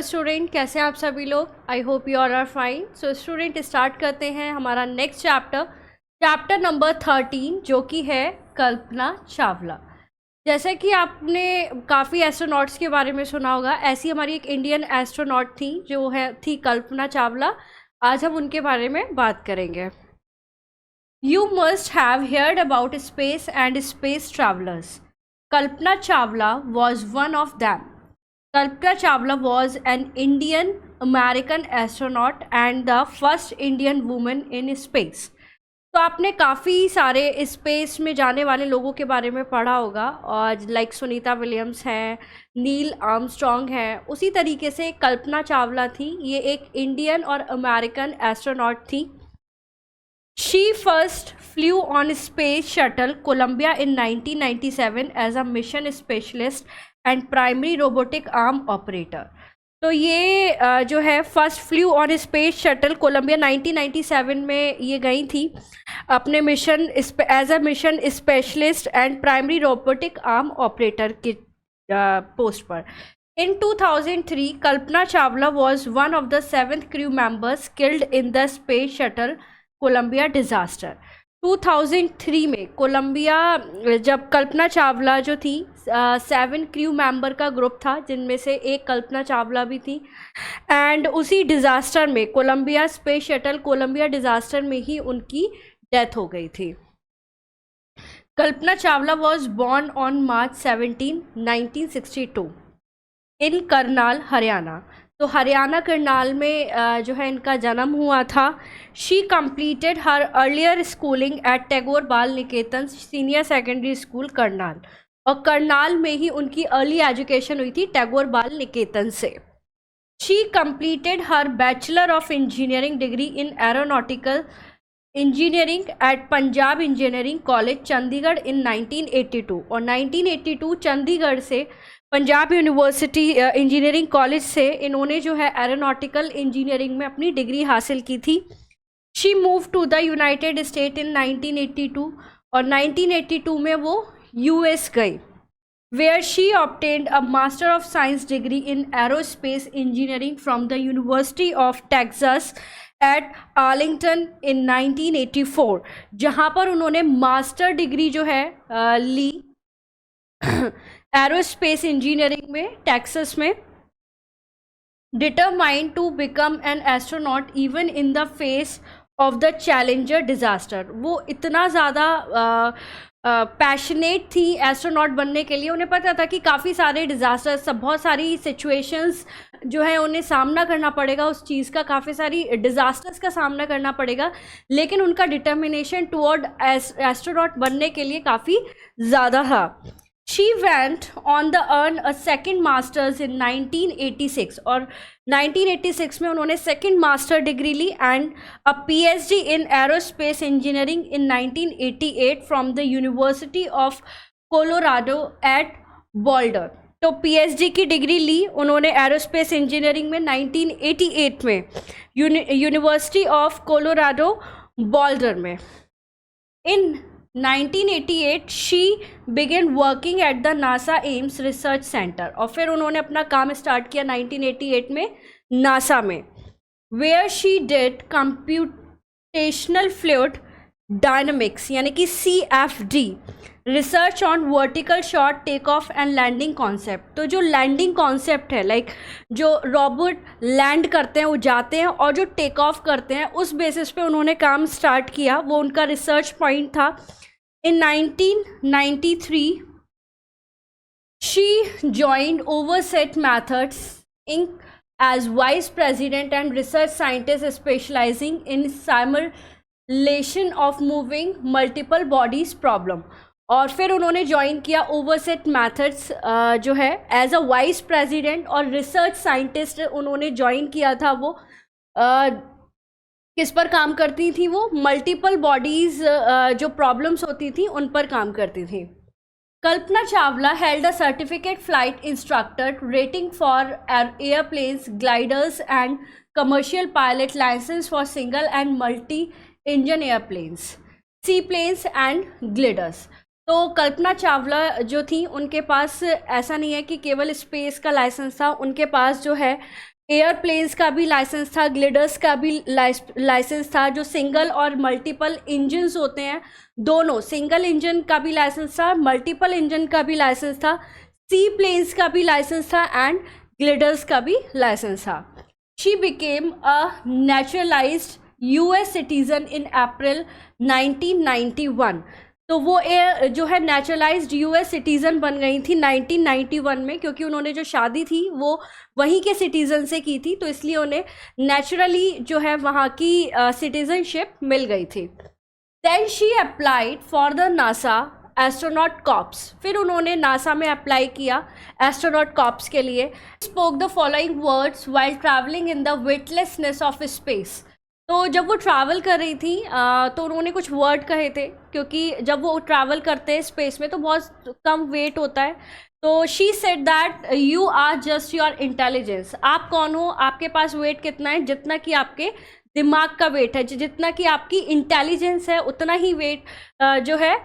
Student, कैसे हैं आप सभी लोग। I hope you all are fine. So student, start करते हैं हमारा नेक्स्ट चैप्टर नंबर 13, जो कि है कल्पना चावला। जैसे कि आपने काफ़ी एस्ट्रोनॉट्स के बारे में सुना होगा, ऐसी हमारी एक इंडियन एस्ट्रोनॉट थी जो थी कल्पना चावला। आज हम उनके बारे में बात करेंगे। You must have heard about space and space travellers. Kalpana Chawla was one of them. Kalpana Chawla was an Indian American astronaut and the first Indian woman in space. तो आपने काफ़ी सारे स्पेस में जाने वाले लोगों के बारे में पढ़ा होगा, और लाइक सुनीता विलियम्स हैं, नील आर्मस्ट्रॉन्ग हैं। उसी तरीके से कल्पना चावला थी, ये एक इंडियन और अमेरिकन एस्ट्रोनॉट थी। She first flew on space shuttle Columbia in 1997 as a mission specialist and primary robotic arm operator. तो ये जो है first flew on space shuttle Columbia 1997 में ये गई थी अपने mission as a mission specialist and primary robotic arm operator के पोस्ट पर। In 2003, Kalpana Chawla was one of the 7th crew members killed in the space shuttle Columbia disaster. 2003 में Colombia, जब कल्पना चावला जो थी, 7 क्रू मेंबर का group था जिनमें से एक कल्पना चावला भी थी, एंड उसी डिज़ास्टर में Columbia space shuttle Columbia disaster में ही उनकी डेथ हो गई थी। Kalpana Chawla was born on March 17, 1962 in Karnal, Haryana. तो हरियाणा करनाल में जो है इनका जन्म हुआ था। She completed her earlier schooling at Tagore Bal Niketan senior secondary school Karnal, और करनाल में ही उनकी अर्ली एजुकेशन हुई थी टैगोर बाल निकेतन से। She completed her bachelor of engineering degree in aeronautical engineering at Punjab engineering college Chandigarh in 1982, और 1982 चंडीगढ़ से पंजाब यूनिवर्सिटी इंजीनियरिंग कॉलेज से इन्होंने जो है एरोनॉटिकल इंजीनियरिंग में अपनी डिग्री हासिल की थी। She move to the United State in 1982, और 1982 में वो यूएस गई, where she obtained a master of science degree in aerospace engineering from the university of Texas at Arlington in 1984, जहाँ पर उन्होंने मास्टर डिग्री जो है ली एरोस्पेस इंजीनियरिंग में टेक्सास में। Determined to become an astronaut even in the face of the Challenger disaster. वो इतना ज़्यादा पैशनेट थी एस्ट्रोनॉट बनने के लिए। उन्हें पता था कि काफ़ी सारे डिज़ास्टर्स, बहुत सारी सिचुएशंस जो है उन्हें सामना करना पड़ेगा, उस चीज़ का काफ़ी सारी डिज़ास्टर्स का सामना करना पड़ेगा, लेकिन उनका डिटर्मिनेशन टुवर्ड एस्ट्रोनॉट बनने के लिए काफ़ी ज़्यादा था। She went on the earn a second masters in 1986, और 1986 में उन्होंने सेकेंड मास्टर डिग्री ली and a PhD in aerospace engineering in 1988 from the university of Colorado at Boulder. तो PhD की डिग्री ली उन्होंने एरोस्पेस इंजीनियरिंग में 1988 में यूनिवर्सिटी ऑफ कोलोराडो बोल्डर में। In 1988 she began working at the NASA Ames research centre, और फिर उन्होंने अपना काम स्टार्ट किया 1988 में नासा में, where she did computational fluid dynamics यानी कि CFD research on vertical short take off and landing concept. तो जो लैंडिंग कॉन्सेप्ट है, लाइक जो रोबोट लैंड करते हैं, वो जाते हैं, और जो टेक ऑफ करते हैं, उस बेसिस पे उन्होंने काम स्टार्ट किया। वो उनका रिसर्च पॉइंट था। In 1993, she joined Overset Methods Inc. as vice president and research scientist specializing in simulation of moving multiple bodies problem. और फिर उन्होंने ज्वाइन किया ओवरसेट मैथड्स जो है एज अ वाइस प्रेसिडेंट और रिसर्च साइंटिस्ट उन्होंने join किया था। वो किस पर काम करती थी? वो मल्टीपल बॉडीज़ जो प्रॉब्लम्स होती थी उन पर काम करती थी। Kalpana Chawla held a certificate flight instructor rating for airplanes, gliders and commercial pilot licence for single and multi engine airplanes, sea planes and gliders. तो कल्पना चावला जो थी उनके पास ऐसा नहीं है कि केवल स्पेस का लाइसेंस था, उनके पास जो है एयरप्लेन्स का भी लाइसेंस था, ग्लिडर्स का भी लाइसेंस था, जो सिंगल और मल्टीपल इंजन्स होते हैं दोनों, सिंगल इंजन का भी लाइसेंस था, मल्टीपल इंजन का भी लाइसेंस था, सी प्लेन्स का भी लाइसेंस था एंड ग्लिडर्स का भी लाइसेंस था। She became a naturalised US citizen in April 1991। तो वो जो है नेचुरलाइज्ड यूएस सिटीज़न बन गई थी 1991 में, क्योंकि उन्होंने जो शादी थी वो वहीं के सिटीज़न से की थी, तो इसलिए उन्हें नेचुरली जो है वहाँ की सिटीज़नशिप मिल गई थी। Then she applied for the NASA astronaut corps. फिर उन्होंने नासा में अप्लाई किया एस्ट्रोनॉट कॉर्प्स के लिए। Spoke the following words while travelling in the weightlessness of space. तो जब वो ट्रैवल कर रही थी तो उन्होंने कुछ वर्ड कहे थे, क्योंकि जब वो ट्रैवल करते हैं स्पेस में तो बहुत कम वेट होता है। तो she said that you are just your intelligence. आप कौन हो, आपके पास वेट कितना है, जितना कि आपके दिमाग का वेट है, जितना कि आपकी इंटेलिजेंस है उतना ही वेट जो है।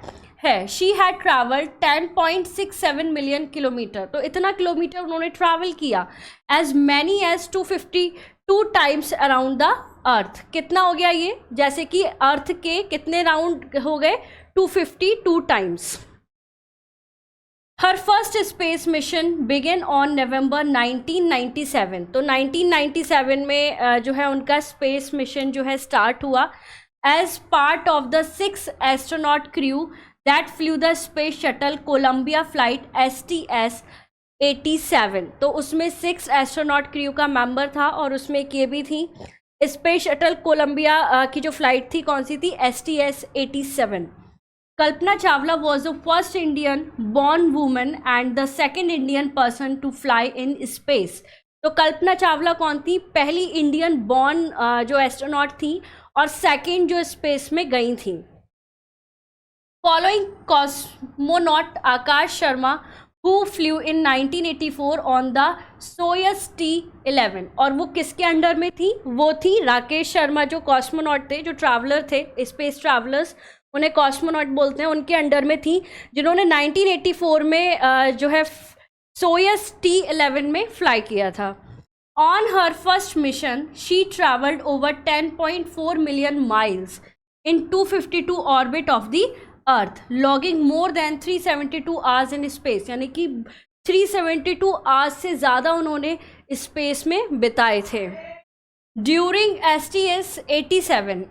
She had travelled 10.67 million kilometre. तो इतना किलोमीटर उन्होंने ट्रैवल किया। As many as 252 times around the earth. कितना हो गया ये, जैसे कि अर्थ के कितने राउंड हो गए, 252 times. Her first space mission begin on November 1997। तो 1997 में जो है उनका स्पेस मिशन जो है स्टार्ट हुआ as part of the 6 astronaut crew that flew the space shuttle Columbia flight STS-87। तो उसमें 6 एस्ट्रोनॉट क्रू का मेंबर था और उसमें एक ये भी थी। स्पेस शटल कोलंबिया की जो फ्लाइट थी कौन सी थी, STS-87। Kalpana Chawla was the first Indian born woman and the second Indian person to fly in space. तो कल्पना चावला कौन थी, पहली इंडियन बॉर्न जो एस्ट्रोनॉट थी और सेकेंड जो स्पेस में गई थी। Following cosmonaut Akash Sharma who flew in 1984 on the Soyuz T-11। और वो किसके अंडर में थी, वो थी राकेश शर्मा, जो कॉस्मोनॉट थे, जो ट्रैवलर थे, स्पेस ट्रैवलर्स उन्हें कॉस्मोनॉट बोलते हैं, उनके अंडर में थी, जिन्होंने 1984 में जो है सोयस T-11 में फ्लाई किया था। On her first mission she travelled over 10.4 million miles in 252 orbit of the earth, logging more than 372 hours in space. यानी कि 372 आवर्स से ज़्यादा उन्होंने स्पेस में बिताए थे। During STS-87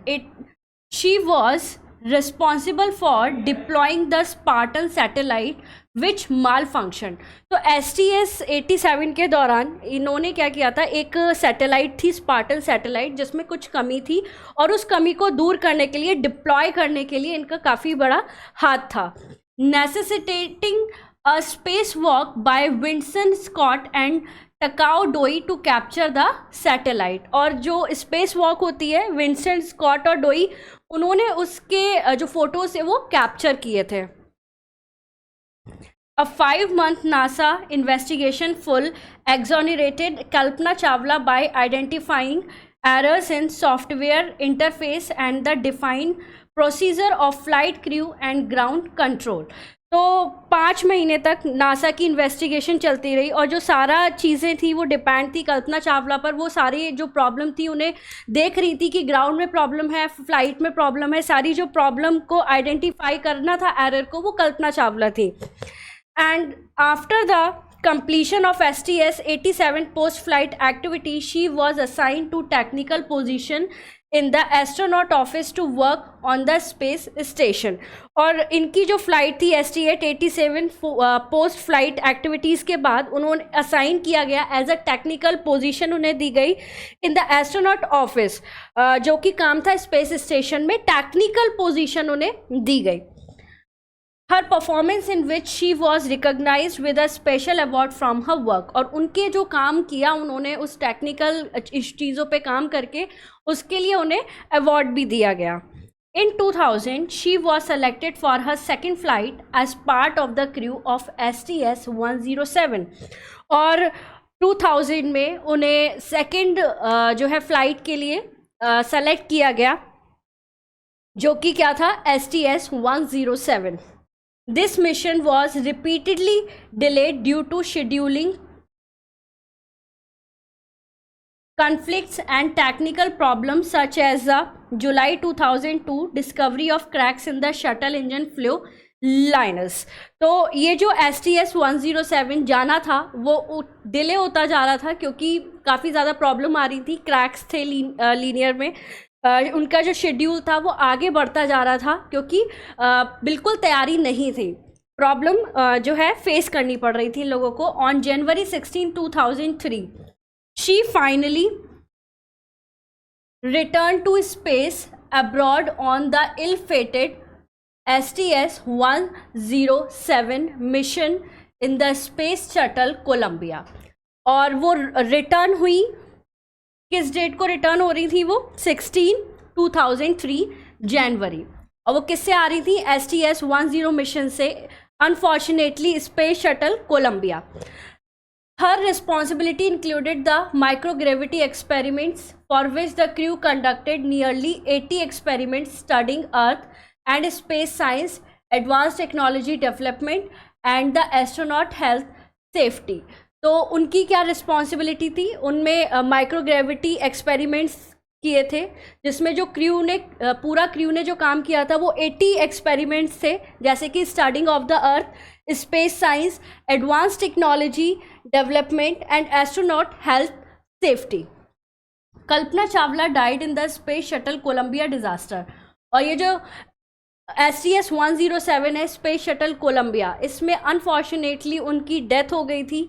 she was responsible for deploying the Spartan satellite which mall function. तो STS-87 के दौरान इन्होंने क्या किया था, एक सैटेलाइट थी स्पार्टन सैटेलाइट जिसमें कुछ कमी थी और उस कमी को दूर करने के लिए, डिप्लॉय करने के लिए इनका काफ़ी बड़ा हाथ था। Necessitating a space walk by Winston Scott and Takao Doi to capture the satellite. और जो स्पेस वॉक होती है, विंसन स्कॉट और डोई उन्होंने उसके जो फोटोज है वो कैप्चर किए थे। A 5-month NASA investigation full exonerated Kalpana Chawla by identifying errors in software interface and the defined procedure of flight crew and ground control। तो 5 महीने तक नासा की इन्वेस्टिगेशन चलती रही और जो सारा चीज़ें थी वो डिपेंड थी कल्पना चावला पर। वो सारी जो प्रॉब्लम थी उन्हें देख रही थी कि ग्राउंड में प्रॉब्लम है, फ्लाइट में प्रॉब्लम है, सारी जो प्रॉब्लम को आइडेंटिफाई करना था एरर को, वो कल्पना चावला थी। And after the completion of STS-87 post-flight activity, she was assigned to technical position in the astronaut office to work on the space station। और इनकी जो फ्लाइट थी STS-87 पोस्ट फ्लाइट एक्टिविटीज़ के बाद उन्होंने असाइन किया गया एज अ टेक्निकल पोजीशन, उन्हें दी गई इन द एस्ट्रोनॉट ऑफिस, जो कि काम था स्पेस स्टेशन में, टेक्निकल पोजीशन उन्हें दी गई। Her performance in which she was recognise with a special award from her work. और उनके जो काम किया उन्होंने उस टेक्निकल चीज़ों पे काम करके, उसके लिए उन्हें अवार्ड भी दिया गया। In 2000 she was selected for her second flight as part of the crew of STS-107। और 2000 में उन्हें सेकेंड जो है फ्लाइट के लिए सेलेक्ट किया गया, जो कि क्या था, STS-107। This mission was repeatedly delayed due to scheduling conflicts and technical problems such as the July 2002 discovery of cracks in the shuttle engine flow liners। तो ये जो STS 107 जाना था वो डिले होता जा रहा था क्योंकि काफ़ी ज़्यादा प्रॉब्लम आ रही थी, क्रैक्स थे लीनियर में। उनका जो शेड्यूल था वो आगे बढ़ता जा रहा था क्योंकि बिल्कुल तैयारी नहीं थी, प्रॉब्लम जो है फेस करनी पड़ रही थी लोगों को। On January 16, 2003 she finally returned to space abroad on the ill-fated STS 107 mission in the space shuttle Columbia। और वो रिटर्न हुई, किस डेट को रिटर्न हो रही थी वो? 16, 2003 जनवरी। और वो किससे आ रही थी? STS 10 मिशन से, unfortunately space shuttle Columbia. Her responsibility included the microgravity experiments for which the crew conducted nearly 80 experiments studying Earth and space science, advanced technology development and the astronaut health safety। तो उनकी क्या responsibility थी? उनमें microgravity experiments किए थे जिसमें जो crew ने पूरा क्रू ने जो काम किया था वो 80 एक्सपेरिमेंट्स थे, जैसे कि studying of the earth, space science, advance technology development and astronaut health safety. Kalpana Chawla died in the space shuttle Columbia disaster. और ये जो STS 107 है स्पेस शटल कोलंबिया, इसमें अनफॉर्चुनेटली उनकी डेथ हो गई थी,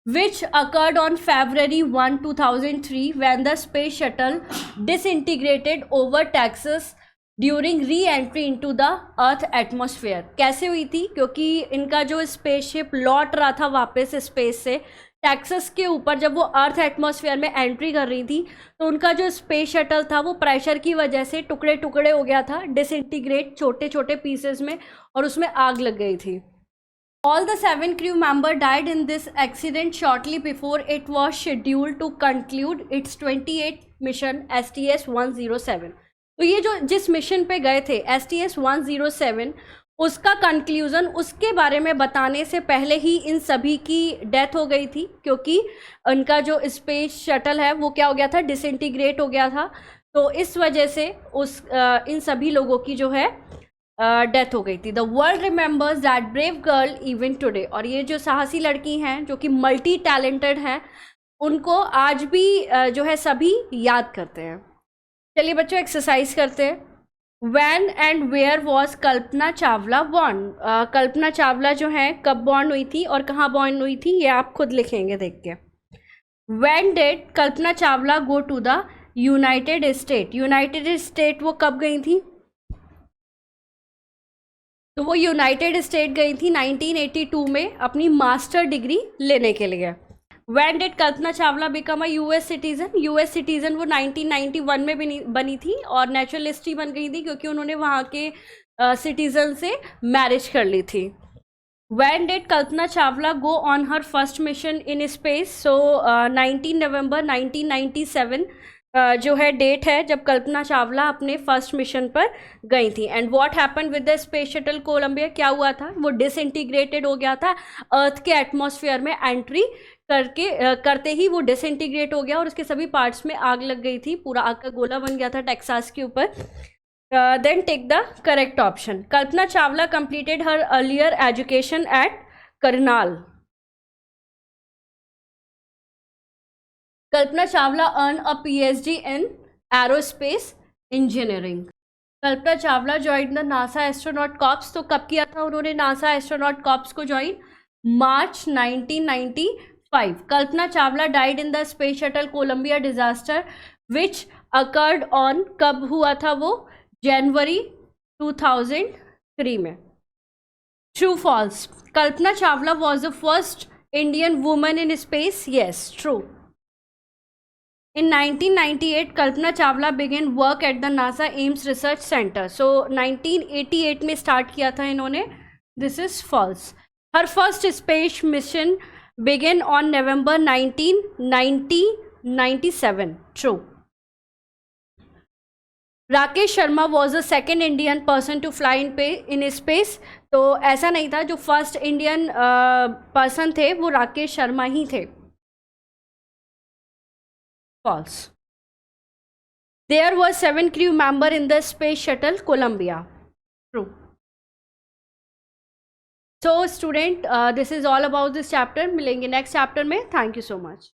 which occurred on February 1, 2003 when the space shuttle disintegrated over Texas during re-entry into the Earth atmosphere। कैसे हुई थी? क्योंकि इनका जो स्पेसशिप लौट रहा था वापस स्पेस से टेक्सास के ऊपर, जब वो अर्थ एटमॉस्फेयर में एंट्री कर रही थी तो उनका जो स्पेस शटल था वो प्रेशर की वजह से टुकड़े टुकड़े हो गया था, डिसइंटीग्रेट छोटे छोटे पीसेस में, और उसमें आग लग गई थी। All the 7 crew members died in this accident shortly before it was scheduled to conclude its 28th mission STS 107। तो ये जो जिस मिशन पे गए थे STS 107, उसका कंक्लूजन उसके बारे में बताने से पहले ही इन सभी की डेथ हो गई थी, क्योंकि उनका जो स्पेस शटल है वो क्या हो गया था? डिसइंटीग्रेट हो गया था। तो इस वजह से इन सभी लोगों की जो है डेथ हो गई थी। The world remembers that brave girl even today. और ये जो साहसी लड़की हैं जो कि मल्टी टैलेंटेड हैं, उनको आज भी जो है सभी याद करते हैं। चलिए बच्चों एक्सरसाइज करते हैं। When and where was Kalpana Chawla born? Kalpana Chawla जो है कब बॉर्न हुई थी और कहाँ बॉर्न हुई थी, ये आप खुद लिखेंगे देख के। When did Kalpana Chawla go to the United state? United state वो कब गई थी? तो वो यूनाइटेड स्टेट गई थी 1982 में अपनी मास्टर डिग्री लेने के लिए। When did Kalpana Chawla become a US citizen? US citizen वो 1991 में बनी थी और नेचुरलिस्ट ही बन गई थी क्योंकि उन्होंने वहाँ के सिटीजन से मैरिज कर ली थी। When did Kalpana Chawla go on her first mission in space? So 19 November 1997 जो है डेट है जब कल्पना चावला अपने फर्स्ट मिशन पर गई थी। And what happen with the space shuttle Columbia? क्या हुआ था? वो डिसइंटीग्रेटेड हो गया था, अर्थ के एटमॉस्फेयर में एंट्री करते ही वो डिसइंटीग्रेट हो गया और उसके सभी पार्ट्स में आग लग गई थी, पूरा आग का गोला बन गया था टेक्सास के ऊपर। Then take the correct option. Kalpana Chawla completed her earlier education at Karnal. Kalpana Chawla earn a PhD in aerospace engineering. Kalpana Chawla join the NASA astronaut corps. तो कब किया था उन्होंने नासा एस्ट्रोनॉट कॉर्प्स को join? March 1995। Kalpana Chawla died in the space shuttle Columbia disaster which occurred on, कब हुआ था वो? जनवरी 2003 में। True false? Kalpana Chawla was the first Indian woman in space. Yes, true. In 1998, Kalpana Chawla began work at the NASA Ames Research Center. So 1988 में start किया था इन्होंने। This is false. Her first space mission began on November 19, 1997. True. Rakesh Sharma was the second Indian person to fly in space. तो ऐसा नहीं था, जो first Indian person थे वो राकेश शर्मा ही थे। false. There were 7 crew members in the space shuttle Columbia. True. So student, this is all about this chapter. मिलेंगे next chapter में. Thank you so much.